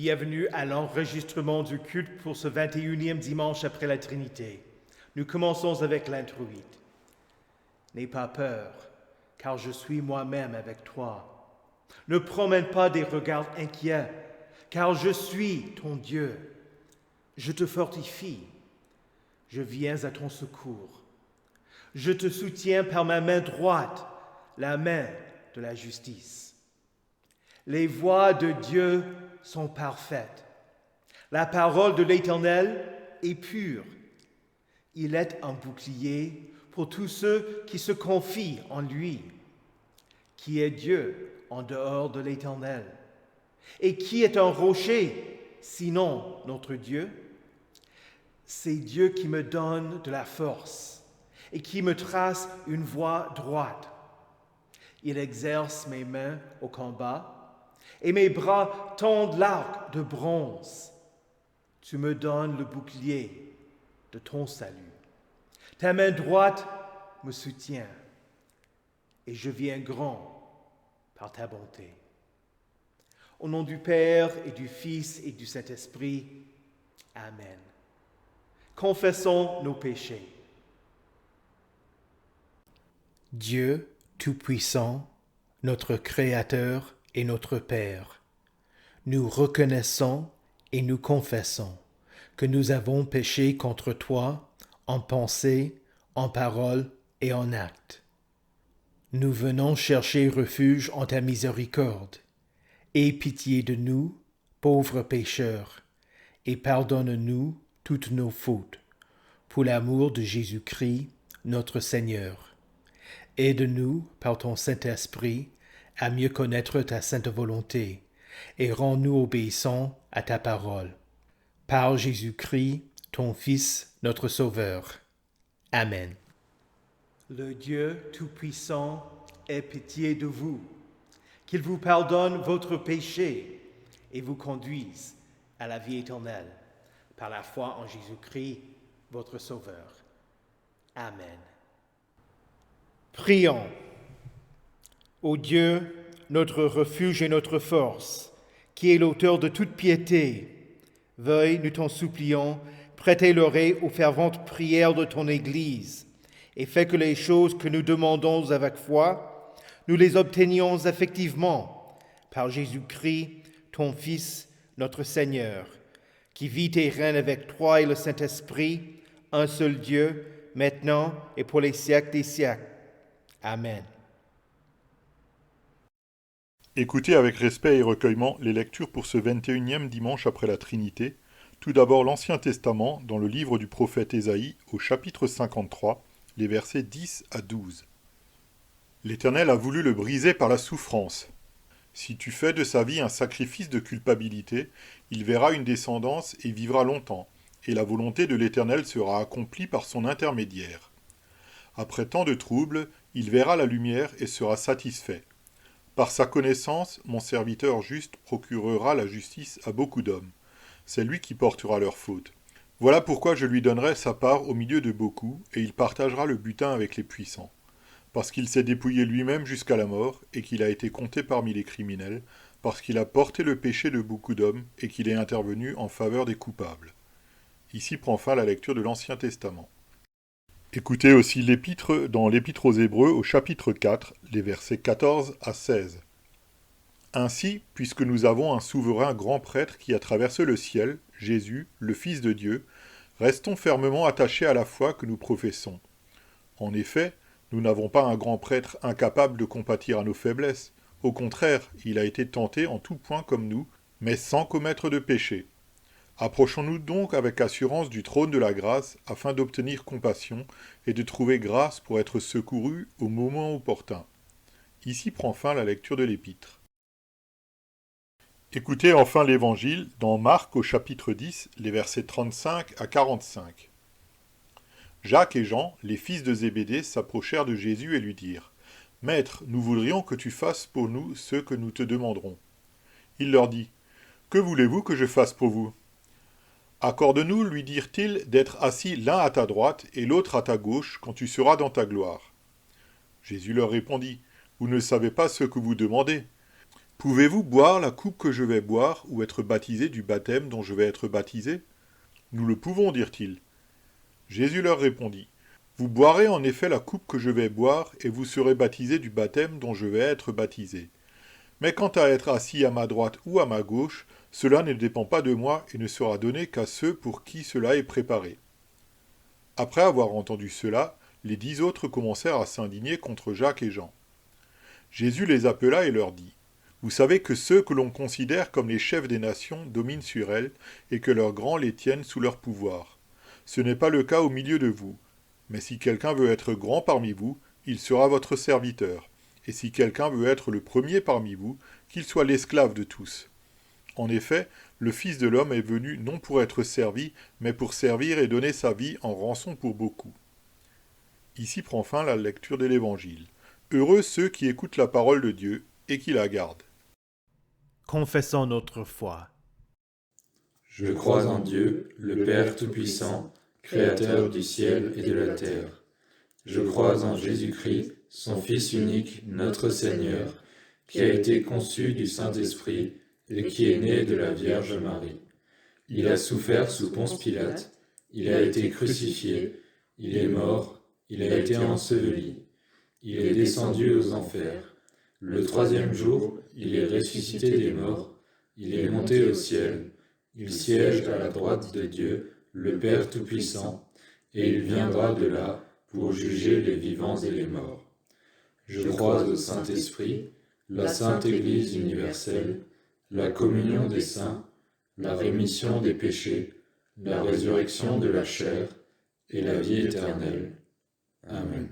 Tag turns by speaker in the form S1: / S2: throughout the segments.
S1: Bienvenue à l'enregistrement du culte pour ce 21e dimanche après la Trinité. Nous commençons avec l'introïde. N'aie pas peur, car je suis moi-même avec toi. Ne promène pas des regards inquiets, car je suis ton Dieu. Je te fortifie. Je viens à ton secours. Je te soutiens par ma main droite, la main de la justice. Les voies de Dieu sont parfaites. La parole de l'Éternel est pure. Il est un bouclier pour tous ceux qui se confient en lui. Qui est Dieu en dehors de l'Éternel? Et qui est un rocher, sinon notre Dieu? C'est Dieu qui me donne de la force et qui me trace une voie droite. Il exerce mes mains au combat et mes bras tendent l'arc de bronze. Tu me donnes le bouclier de ton salut. Ta main droite me soutient et je viens grand par ta bonté. Au nom du Père et du Fils et du Saint-Esprit, Amen. Confessons nos péchés. Dieu Tout-Puissant, notre Créateur et notre Père, nous reconnaissons et nous confessons que nous avons péché contre toi en pensée, en parole et en acte. Nous venons chercher refuge en ta miséricorde. Aie pitié de nous, pauvres pécheurs, et pardonne-nous toutes nos fautes, pour l'amour de Jésus-Christ, notre Seigneur. Aide-nous, par ton Saint-Esprit, à mieux connaître ta sainte volonté, et rends-nous obéissants à ta parole. Par Jésus-Christ, ton Fils, notre Sauveur. Amen. Le Dieu Tout-Puissant ait pitié de vous, qu'il vous pardonne votre péché et vous conduise à la vie éternelle, par la foi en Jésus-Christ, votre Sauveur. Amen. Prions. Ô Dieu, notre refuge et notre force, qui est l'auteur de toute piété, veuille, nous t'en supplions, prêter l'oreille aux ferventes prières de ton Église, et fais que les choses que nous demandons avec foi, nous les obtenions effectivement, par Jésus-Christ, ton Fils, notre Seigneur, qui vit et règne avec toi et le Saint-Esprit, un seul Dieu, maintenant et pour les siècles des siècles. Amen.
S2: Écoutez avec respect et recueillement les lectures pour ce 21e dimanche après la Trinité. Tout d'abord l'Ancien Testament dans le livre du prophète Ésaïe au chapitre 53, les versets 10 à 12. L'Éternel a voulu le briser par la souffrance. Si tu fais de sa vie un sacrifice de culpabilité, il verra une descendance et vivra longtemps, et la volonté de l'Éternel sera accomplie par son intermédiaire. Après tant de troubles, il verra la lumière et sera satisfait. Par sa connaissance, mon serviteur juste procurera la justice à beaucoup d'hommes. C'est lui qui portera leurs fautes. Voilà pourquoi je lui donnerai sa part au milieu de beaucoup, et il partagera le butin avec les puissants. Parce qu'il s'est dépouillé lui-même jusqu'à la mort, et qu'il a été compté parmi les criminels, parce qu'il a porté le péché de beaucoup d'hommes, et qu'il est intervenu en faveur des coupables. Ici prend fin la lecture de l'Ancien Testament. Écoutez aussi l'épître dans l'Épître aux Hébreux au chapitre 4, les versets 14 à 16. Ainsi, puisque nous avons un souverain grand prêtre qui a traversé le ciel, Jésus, le Fils de Dieu, restons fermement attachés à la foi que nous professons. En effet, nous n'avons pas un grand prêtre incapable de compatir à nos faiblesses. Au contraire, il a été tenté en tout point comme nous, mais sans commettre de péché. Approchons-nous donc avec assurance du trône de la grâce, afin d'obtenir compassion et de trouver grâce pour être secourus au moment opportun. Ici prend fin la lecture de l'Épître. Écoutez enfin l'Évangile dans Marc au chapitre 10, les versets 35 à 45. Jacques et Jean, les fils de Zébédée, s'approchèrent de Jésus et lui dirent : « Maître, nous voudrions que tu fasses pour nous ce que nous te demanderons. » Il leur dit : « Que voulez-vous que je fasse pour vous ? » Accorde-nous, lui dirent-ils, d'être assis l'un à ta droite et l'autre à ta gauche quand tu seras dans ta gloire. Jésus leur répondit : Vous ne savez pas ce que vous demandez. Pouvez-vous boire la coupe que je vais boire ou être baptisé du baptême dont je vais être baptisé ? Nous le pouvons, dirent-ils. Jésus leur répondit, vous boirez en effet la coupe que je vais boire et vous serez baptisés du baptême dont je vais être baptisé. Mais quant à être assis à ma droite ou à ma gauche, cela ne dépend pas de moi et ne sera donné qu'à ceux pour qui cela est préparé. Après avoir entendu cela, les 10 autres commencèrent à s'indigner contre Jacques et Jean. Jésus les appela et leur dit, vous savez que ceux que l'on considère comme les chefs des nations dominent sur elles et que leurs grands les tiennent sous leur pouvoir. Ce n'est pas le cas au milieu de vous. Mais si quelqu'un veut être grand parmi vous, il sera votre serviteur. Et si quelqu'un veut être le premier parmi vous, qu'il soit l'esclave de tous. En effet, le Fils de l'homme est venu non pour être servi, mais pour servir et donner sa vie en rançon pour beaucoup. Ici prend fin la lecture de l'Évangile. Heureux ceux qui écoutent la parole de Dieu et qui la gardent.
S1: Confessons notre foi.
S3: Je crois en Dieu, le Père Tout-Puissant, Créateur du ciel et de la terre. Je crois en Jésus-Christ, son Fils unique, notre Seigneur, qui a été conçu du Saint-Esprit et qui est né de la Vierge Marie. Il a souffert sous Ponce Pilate, il a été crucifié, il est mort, il a été enseveli, il est descendu aux enfers. Le troisième jour, il est ressuscité des morts, il est monté au ciel, il siège à la droite de Dieu, le Père Tout-Puissant, et il viendra de là pour juger les vivants et les morts. Je crois au Saint-Esprit, la Sainte Église universelle, la communion des saints, la rémission des péchés, la résurrection de la chair et la vie éternelle. Amen.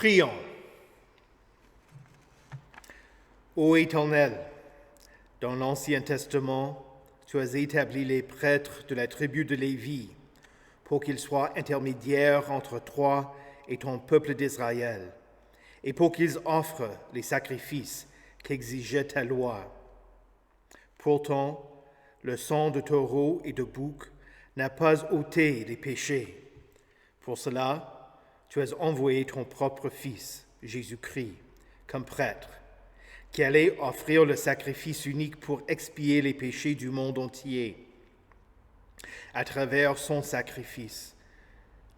S1: Prions. Ô Éternel, dans l'Ancien Testament, tu as établi les prêtres de la tribu de Lévi pour qu'ils soient intermédiaires entre toi et ton peuple d'Israël, et pour qu'ils offrent les sacrifices qu'exigeait ta loi. Pourtant, le sang de taureau et de bouc n'a pas ôté les péchés. Pour cela, tu as envoyé ton propre Fils, Jésus-Christ, comme prêtre, qui allait offrir le sacrifice unique pour expier les péchés du monde entier. À travers son sacrifice,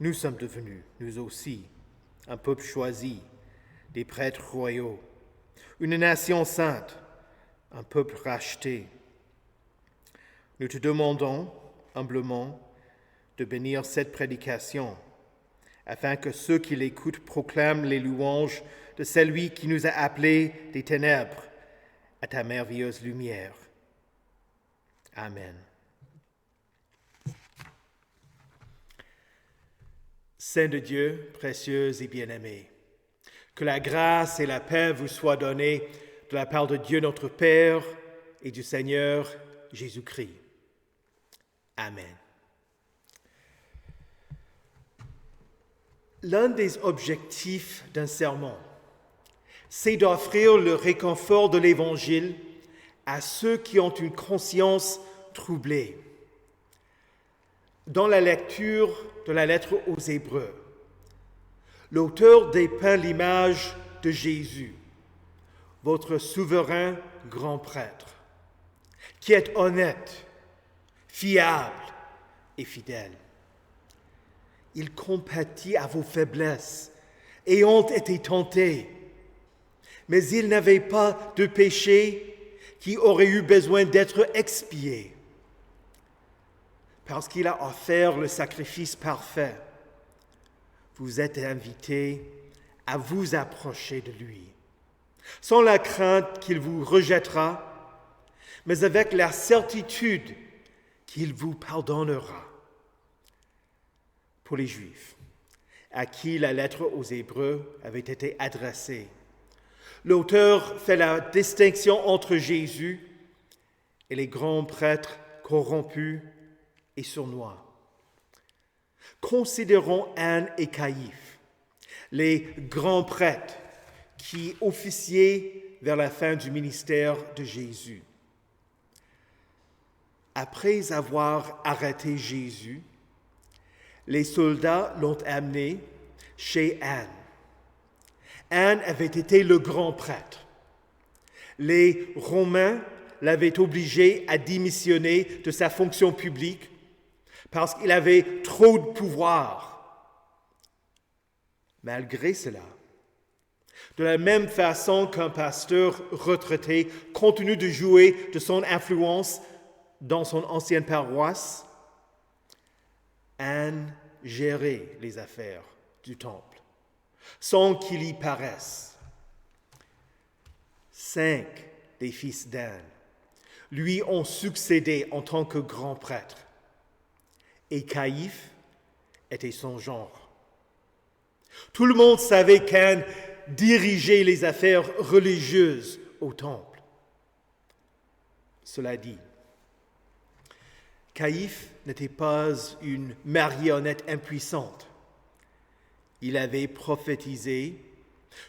S1: nous sommes devenus, nous aussi, un peuple choisi, des prêtres royaux, une nation sainte, un peuple racheté. Nous te demandons humblement de bénir cette prédication, afin que ceux qui l'écoutent proclament les louanges de celui qui nous a appelés des ténèbres à ta merveilleuse lumière. Amen. Saint de Dieu, précieux et bien-aimé, que la grâce et la paix vous soient données de la part de Dieu notre Père et du Seigneur Jésus-Christ. Amen. L'un des objectifs d'un sermon, c'est d'offrir le réconfort de l'Évangile à ceux qui ont une conscience troublée. Dans la lecture de la lettre aux Hébreux, l'auteur dépeint l'image de Jésus, votre souverain grand prêtre, qui est honnête, fiable et fidèle. Il compatit à vos faiblesses et ont été tentés, mais il n'avait pas de péché qui aurait eu besoin d'être expié, parce qu'il a offert le sacrifice parfait. Vous êtes invités à vous approcher de lui, sans la crainte qu'il vous rejettera, mais avec la certitude qu'il vous pardonnera. Pour les Juifs, à qui la lettre aux Hébreux avait été adressée, l'auteur fait la distinction entre Jésus et les grands prêtres corrompus et sournois. Considérons Anne et Caïphe, les grands prêtres qui officiaient vers la fin du ministère de Jésus. Après avoir arrêté Jésus, les soldats l'ont amené chez Anne. Anne avait été le grand prêtre. Les Romains l'avaient obligé à démissionner de sa fonction publique parce qu'il avait trop de pouvoir. Malgré cela, de la même façon qu'un pasteur retraité continue de jouer de son influence dans son ancienne paroisse, Anne gérait les affaires du temple, sans qu'il y paraisse. 5 des fils d'Anne lui ont succédé en tant que grand prêtre, et Caïphe était son genre. Tout le monde savait qu'Anne dirigeait les affaires religieuses au temple. Cela dit, Caïphe n'était pas une marionnette impuissante. Il avait prophétisé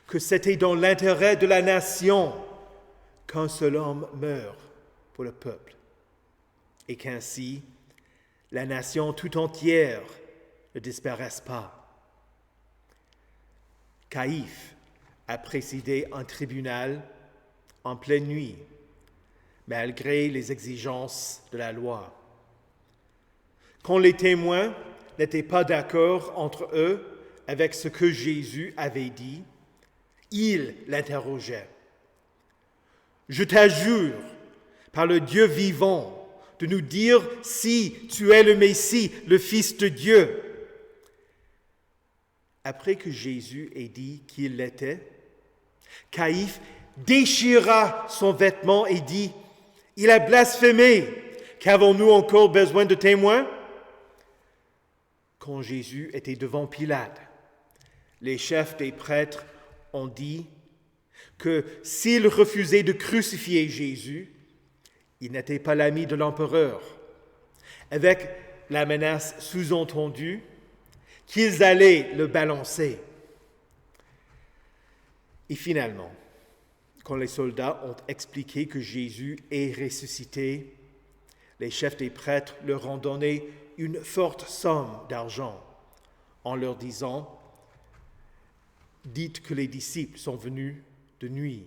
S1: que c'était dans l'intérêt de la nation qu'un seul homme meure pour le peuple, et qu'ainsi la nation tout entière ne disparaisse pas. Caïphe a présidé un tribunal en pleine nuit, malgré les exigences de la loi. Quand les témoins n'étaient pas d'accord entre eux avec ce que Jésus avait dit, ils l'interrogeaient. « Je t'adjure, par le Dieu vivant, de nous dire si tu es le Messie, le Fils de Dieu. » Après que Jésus ait dit qu'il l'était, Caïphe déchira son vêtement et dit « Il a blasphémé, qu'avons-nous encore besoin de témoins ?» Quand Jésus était devant Pilate, Les chefs des prêtres ont dit que s'ils refusaient de crucifier Jésus, ils n'étaient pas l'ami de l'empereur, avec la menace sous-entendue qu'ils allaient le balancer. Et finalement, quand les soldats ont expliqué que Jésus est ressuscité, les chefs des prêtres leur ont donné une forte somme d'argent en leur disant « Dites que les disciples sont venus de nuit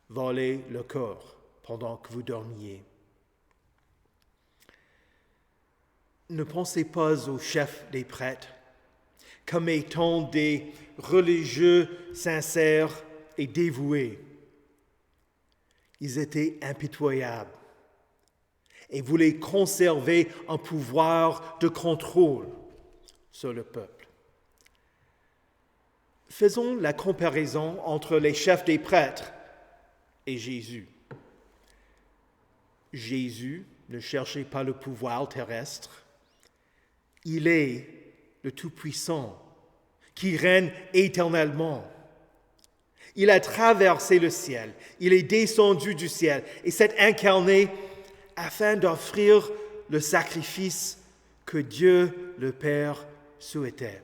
S1: voler le corps pendant que vous dormiez. » Ne pensez pas aux chefs des prêtres comme étant des religieux sincères et dévoués. Ils étaient impitoyables et voulaient conserver un pouvoir de contrôle sur le peuple. Faisons la comparaison entre les chefs des prêtres et Jésus. Jésus ne cherchait pas le pouvoir terrestre. Il est le Tout-Puissant qui règne éternellement. Il a traversé le ciel, il est descendu du ciel et s'est incarné afin d'offrir le sacrifice que Dieu le Père souhaitait.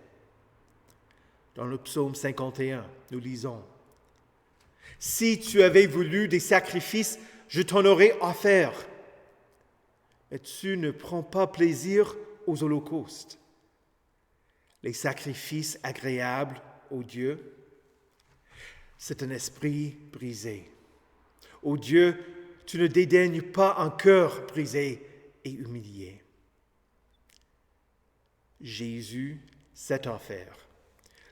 S1: Dans le psaume 51, nous lisons « Si tu avais voulu des sacrifices, je t'en aurais offert. Mais tu ne prends pas plaisir aux holocaustes. Les sacrifices agréables au Dieu, c'est un esprit brisé. Ô Dieu, tu ne dédaignes pas un cœur brisé et humilié. » Jésus s'est offert,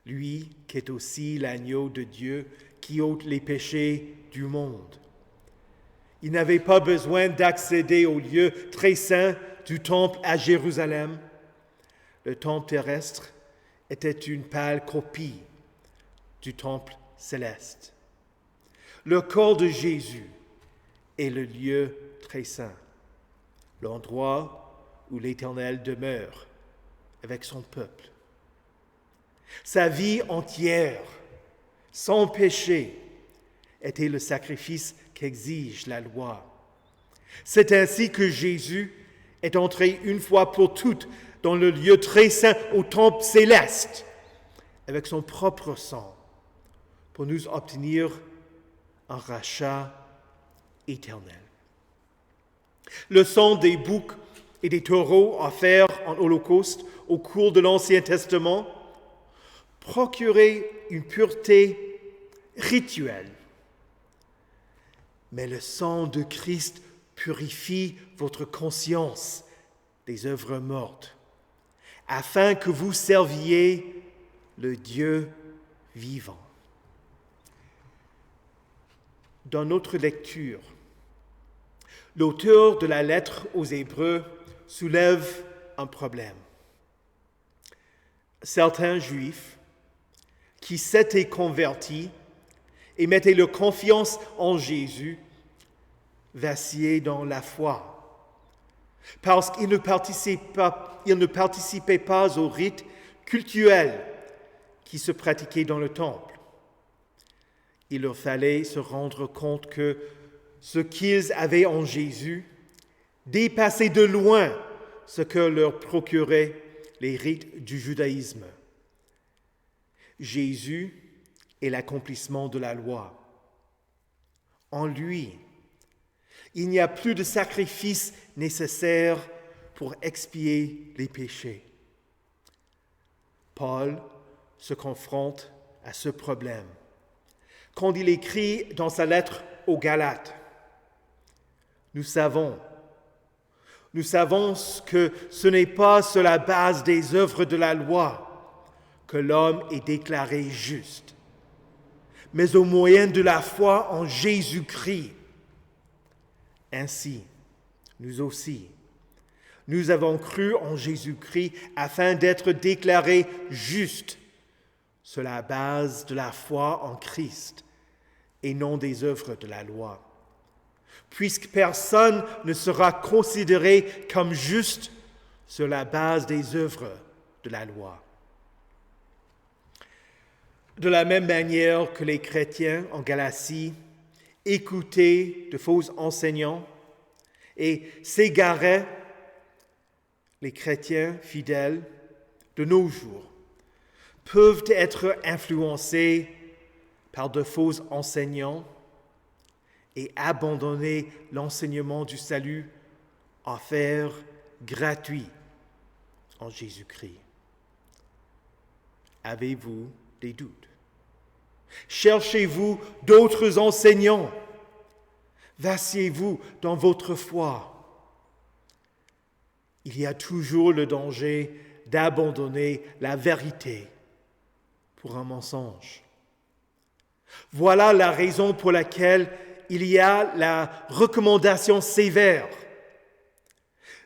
S1: lui qui est aussi l'agneau de Dieu qui ôte les péchés du monde. Il n'avait pas besoin d'accéder au lieu très saint du temple à Jérusalem. Le temple terrestre était une pâle copie du temple céleste. Le corps de Jésus est le lieu très saint, l'endroit où l'Éternel demeure avec son peuple. Sa vie entière, sans péché, était le sacrifice qu'exige la loi. C'est ainsi que Jésus est entré une fois pour toutes dans le lieu très saint au temple céleste, avec son propre sang, pour nous obtenir un rachat éternel. Le sang des boucs et des taureaux offerts en holocauste au cours de l'Ancien Testament procurait une pureté rituelle. Mais le sang de Christ purifie votre conscience des œuvres mortes, afin que vous serviez le Dieu vivant. Dans notre lecture, l'auteur de la lettre aux Hébreux soulève un problème. Certains Juifs qui s'étaient convertis et mettaient leur confiance en Jésus vacillaient dans la foi, parce qu'ils ne participaient pas aux rites cultuels qui se pratiquaient dans le temple. Il leur fallait se rendre compte que ce qu'ils avaient en Jésus dépassait de loin ce que leur procuraient les rites du judaïsme. Jésus est l'accomplissement de la loi. En lui, il n'y a plus de sacrifice nécessaire pour expier les péchés. Paul se confronte à ce problème quand il écrit dans sa lettre aux Galates. Nous savons que ce n'est pas sur la base des œuvres de la loi que l'homme est déclaré juste, mais au moyen de la foi en Jésus-Christ. Ainsi, nous aussi, nous avons cru en Jésus-Christ afin d'être déclarés justes sur la base de la foi en Christ et non des œuvres de la loi. Puisque personne ne sera considéré comme juste sur la base des œuvres de la loi. De la même manière que les chrétiens en Galatie écoutaient de faux enseignants et s'égaraient, les chrétiens fidèles de nos jours peuvent être influencés par de faux enseignants et abandonner l'enseignement du salut offert gratuit en Jésus-Christ. Avez-vous des doutes? Cherchez-vous d'autres enseignants? Vacillez-vous dans votre foi? Il y a toujours le danger d'abandonner la vérité pour un mensonge. Voilà la raison pour laquelle il y a la recommandation sévère.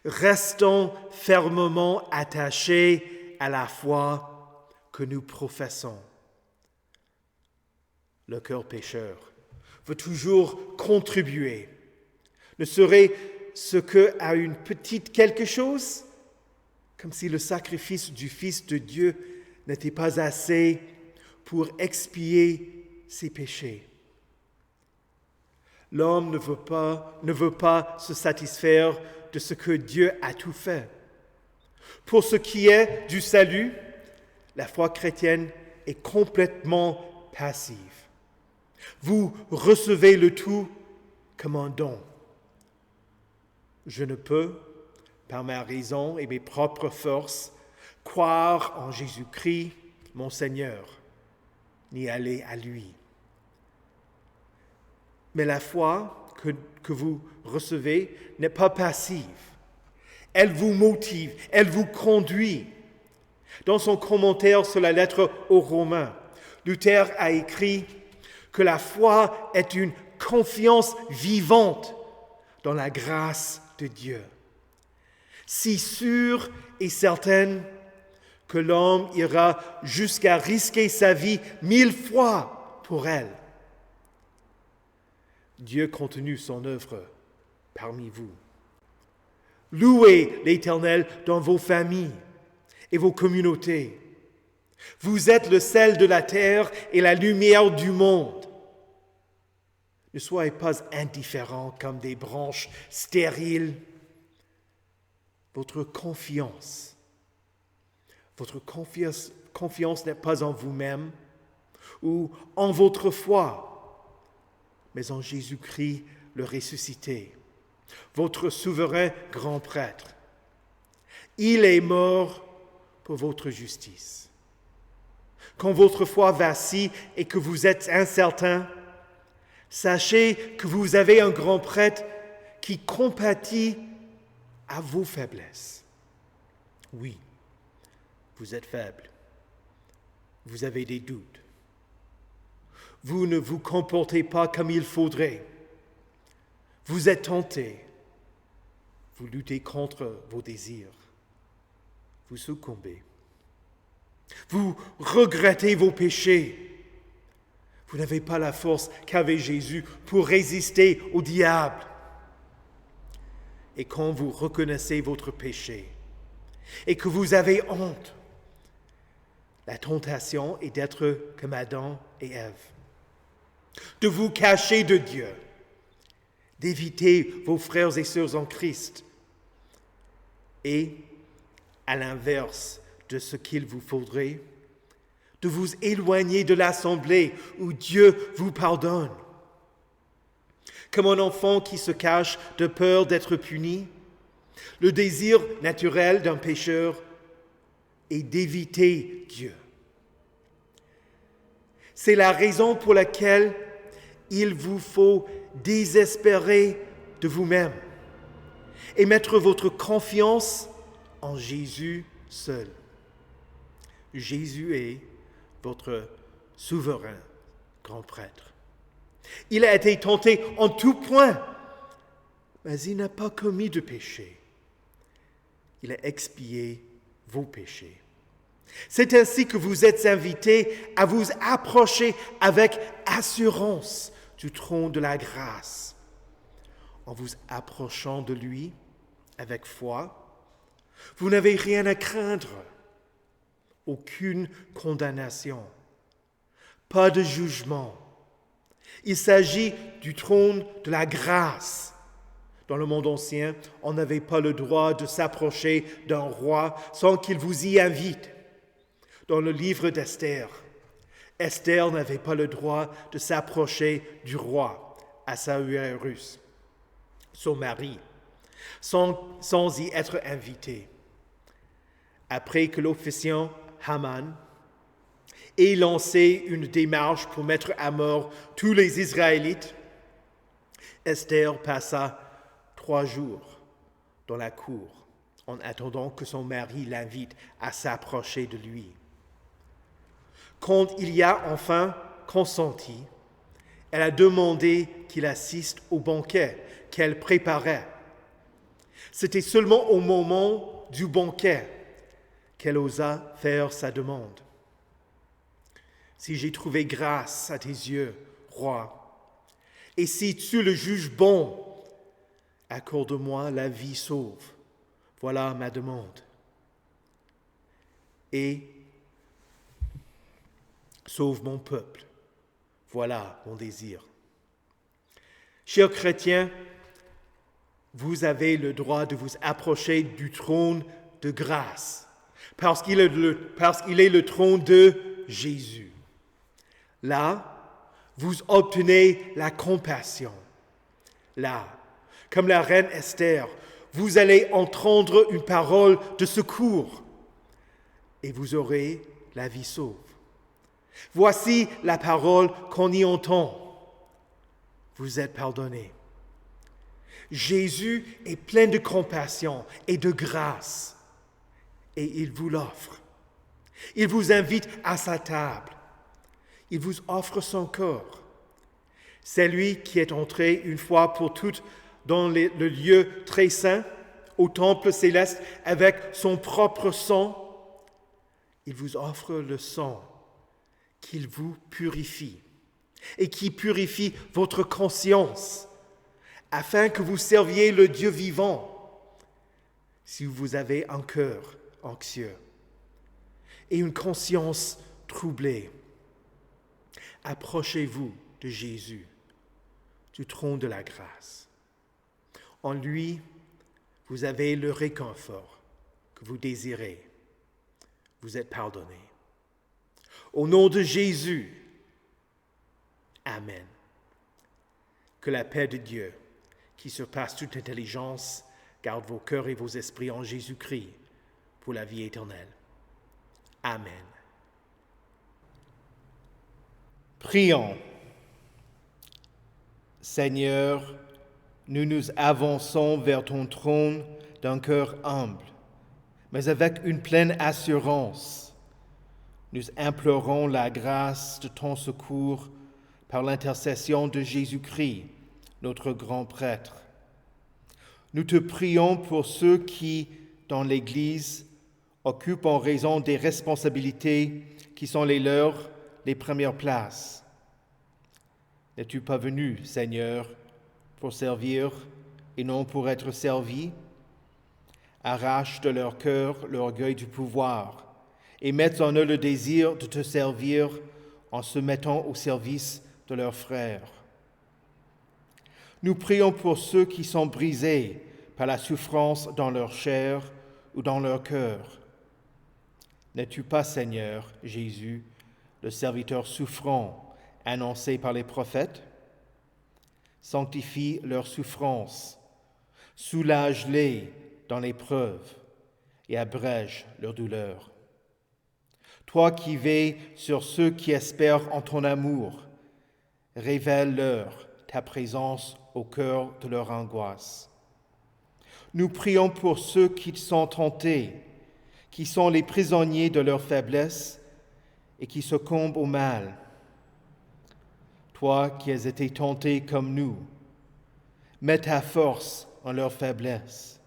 S1: Restons fermement attachés à la foi que nous professons. Le cœur pécheur veut toujours contribuer. Ne serait-ce qu'à une petite quelque chose, comme si le sacrifice du Fils de Dieu n'était pas assez pour expier ses péchés. L'homme ne veut pas se satisfaire de ce que Dieu a tout fait. Pour ce qui est du salut, la foi chrétienne est complètement passive. Vous recevez le tout comme un don. Je ne peux, par ma raison et mes propres forces, croire en Jésus-Christ, mon Seigneur, ni aller à lui. Mais la foi que vous recevez n'est pas passive. Elle vous motive, elle vous conduit. Dans son commentaire sur la lettre aux Romains, Luther a écrit que la foi est une confiance vivante dans la grâce de Dieu, si sûre et certaine que l'homme ira jusqu'à risquer sa vie 1000 fois pour elle. Dieu continue son œuvre parmi vous. Louez l'Éternel dans vos familles et vos communautés. Vous êtes le sel de la terre et la lumière du monde. Ne soyez pas indifférents comme des branches stériles. Votre confiance n'est pas en vous-même ou en votre foi, mais en Jésus-Christ le ressuscité, votre souverain grand prêtre. Il est mort pour votre justice. Quand votre foi vacille et que vous êtes incertain, sachez que vous avez un grand prêtre qui compatit à vos faiblesses. Oui, vous êtes faible. Vous avez des doutes. Vous ne vous comportez pas comme il faudrait. Vous êtes tenté. Vous luttez contre vos désirs. Vous succombez. Vous regrettez vos péchés. Vous n'avez pas la force qu'avait Jésus pour résister au diable. Et quand vous reconnaissez votre péché et que vous avez honte, la tentation est d'être comme Adam et Ève, de vous cacher de Dieu, d'éviter vos frères et sœurs en Christ et, à l'inverse de ce qu'il vous faudrait, de vous éloigner de l'assemblée où Dieu vous pardonne. Comme un enfant qui se cache de peur d'être puni, le désir naturel d'un pécheur est d'éviter Dieu. C'est la raison pour laquelle il vous faut désespérer de vous-même et mettre votre confiance en Jésus seul. Jésus est votre souverain grand prêtre. Il a été tenté en tout point, mais il n'a pas commis de péché. Il a expié vos péchés. C'est ainsi que vous êtes invités à vous approcher avec assurance du trône de la grâce. En vous approchant de lui avec foi, vous n'avez rien à craindre, aucune condamnation. pas de jugement. Il s'agit du trône de la grâce. Dans le monde ancien, on n'avait pas le droit de s'approcher d'un roi sans qu'il vous y invite. Dans le livre d'Esther, Esther n'avait pas le droit de s'approcher du roi, Assuérus, son mari, sans y être invitée. Après que l'officiant Haman ait lancé une démarche pour mettre à mort tous les Israélites, Esther passa 3 jours dans la cour en attendant que son mari l'invite à s'approcher de lui. Quand il y a enfin consenti, elle a demandé qu'il assiste au banquet qu'elle préparait. C'était seulement au moment du banquet qu'elle osa faire sa demande. Si j'ai trouvé grâce à tes yeux, roi, et si tu le juges bon, accorde-moi la vie sauve. Voilà ma demande. Et sauve mon peuple. Voilà mon désir. Chers chrétiens, vous avez le droit de vous approcher du trône de grâce, parce qu'il est le trône de Jésus. Là, vous obtenez la compassion. Là, comme la reine Esther, vous allez entendre une parole de secours et vous aurez la vie sauve. Voici la parole qu'on y entend. Vous êtes pardonnés. Jésus est plein de compassion et de grâce et il vous l'offre. Il vous invite à sa table. Il vous offre son corps. C'est lui qui est entré une fois pour toutes dans le lieu très saint, au temple céleste, avec son propre sang. Il vous offre le sang qu'il vous purifie et qui purifie votre conscience afin que vous serviez le Dieu vivant si vous avez un cœur anxieux et une conscience troublée. Approchez-vous de Jésus, du trône de la grâce. En lui, vous avez le réconfort que vous désirez. Vous êtes pardonnés. Au nom de Jésus, Amen. Que la paix de Dieu, qui surpasse toute intelligence, garde vos cœurs et vos esprits en Jésus-Christ pour la vie éternelle. Amen. Prions. Seigneur, nous nous avançons vers ton trône d'un cœur humble, mais avec une pleine assurance. Nous implorons la grâce de ton secours par l'intercession de Jésus-Christ, notre grand prêtre. Nous te prions pour ceux qui, dans l'Église, occupent en raison des responsabilités qui sont les leurs, les premières places. N'es-tu pas venu, Seigneur, pour servir et non pour être servi? Arrache de leur cœur l'orgueil du pouvoir et mets en eux le désir de te servir en se mettant au service de leurs frères. Nous prions pour ceux qui sont brisés par la souffrance dans leur chair ou dans leur cœur. N'es-tu pas, Seigneur Jésus, le serviteur souffrant annoncé par les prophètes? Sanctifie leur souffrance, soulage-les dans l'épreuve et abrège leur douleur. Toi qui veilles sur ceux qui espèrent en ton amour, révèle-leur ta présence au cœur de leur angoisse. Nous prions pour ceux qui sont tentés, qui sont les prisonniers de leur faiblesse et qui succombent au mal. Toi qui as été tenté comme nous, mets ta force en leur faiblesse.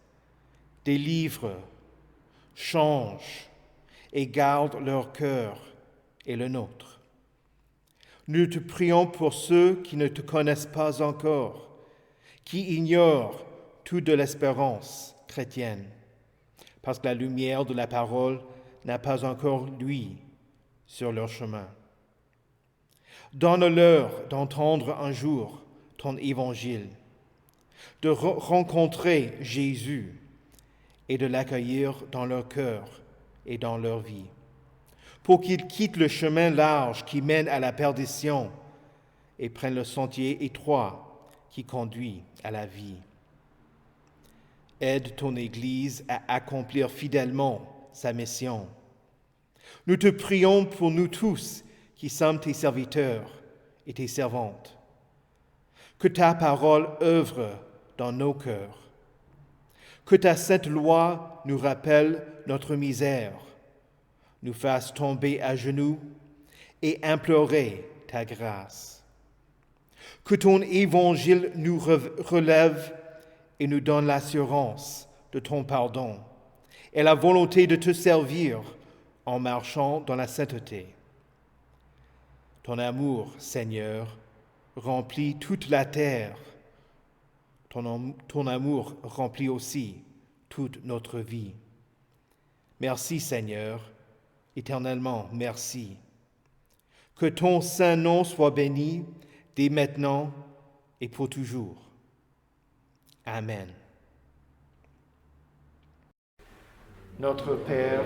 S1: Délivre, change et garde leur cœur et le nôtre. Nous te prions pour ceux qui ne te connaissent pas encore, qui ignorent tout de l'espérance chrétienne, parce que la lumière de la parole n'a pas encore luit sur leur chemin. Donne-leur d'entendre un jour ton évangile, de rencontrer Jésus et de l'accueillir dans leur cœur et dans leur vie, pour qu'ils quittent le chemin large qui mène à la perdition et prennent le sentier étroit qui conduit à la vie. Aide ton Église à accomplir fidèlement sa mission. Nous te prions pour nous tous qui sommes tes serviteurs et tes servantes. Que ta parole œuvre dans nos cœurs. Que ta sainte loi nous rappelle notre misère, nous fasse tomber à genoux et implorer ta grâce. Que ton évangile nous relève et nous donne l'assurance de ton pardon et la volonté de te servir en marchant dans la sainteté. Ton amour, Seigneur, remplit toute la terre. Ton amour remplit aussi toute notre vie. Merci, Seigneur, éternellement merci. Que ton saint nom soit béni dès maintenant et pour toujours. Amen. Notre Père,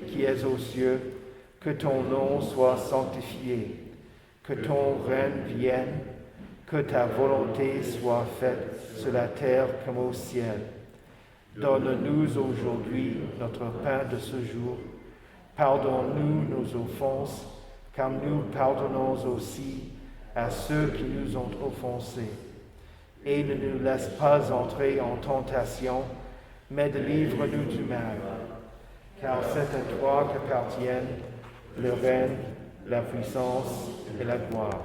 S1: qui es aux cieux, que ton nom soit sanctifié, que ton règne vienne, que ta volonté soit faite sur la terre comme au ciel. Donne-nous aujourd'hui notre pain de ce jour. Pardonne-nous nos offenses, comme nous pardonnons aussi à ceux qui nous ont offensés. Et ne nous laisse pas entrer en tentation, mais délivre-nous du mal. Car c'est à toi qu'appartiennent le règne, la puissance et la gloire,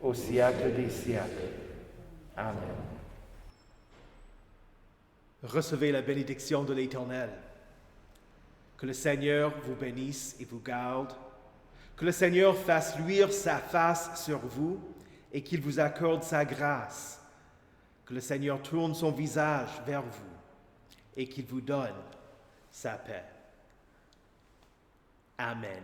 S1: au siècle des siècles. Amen.
S4: Recevez la bénédiction de l'Éternel. Que le Seigneur vous bénisse et vous garde. Que le Seigneur fasse luire sa face sur vous et qu'il vous accorde sa grâce. Que le Seigneur tourne son visage vers vous et qu'il vous donne sa paix. Amen.